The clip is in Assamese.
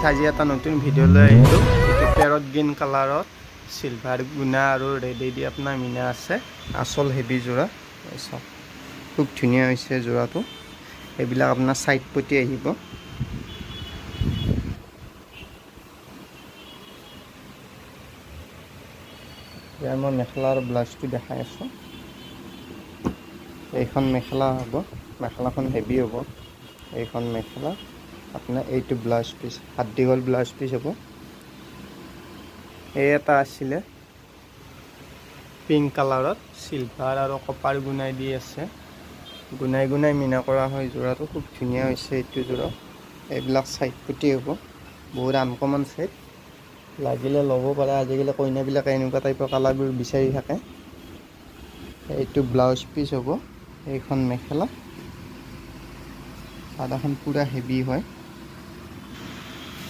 আজি এটা নতুন ভিডিঅ' লৈ আহিলোঁ। এইটো পেৰট গ্ৰীণ কালাৰত চিলভাৰ গুণা আৰু ৰেডেদি আপোনাৰ মিনা আছে। আচল হেভি যোৰা চাওক, খুব ধুনীয়া হৈছে যোৰাটো। এইবিলাক আপোনাৰ চাইড পতি আহিব। ইয়াৰ মই মেখেলা আৰু ব্লাউজটো দেখাই আছোঁ। এইখন মেখেলা হ'ব, মেখেলাখন হেভি হ'ব। এইখন মেখেলা আপোনাৰ এইটো ব্লাউজ পিচ, হাত দীঘল ব্লাউজ পিচ হ'ব। এই এটা আছিলে পিংক কালাৰত চিলভাৰ আৰু কপাৰ গুণাই দি আছে। গুণাই গুণাই মিনা কৰা হয় যোৰাটো, খুব ধুনীয়া হৈছে এইটো যোৰা। এইবিলাক চাইড পতি হ'ব, বহুত আনকমন চাইড, লাগিলে ল'ব পাৰে। আজিকালি কইনাবিলাকে এনেকুৱা টাইপৰ কালাৰবোৰ বিচাৰি থাকে। এইটো ব্লাউজ পিচ হ'ব। এইখন মেখেলা, চাদৰখন পূৰা হেভি হয়।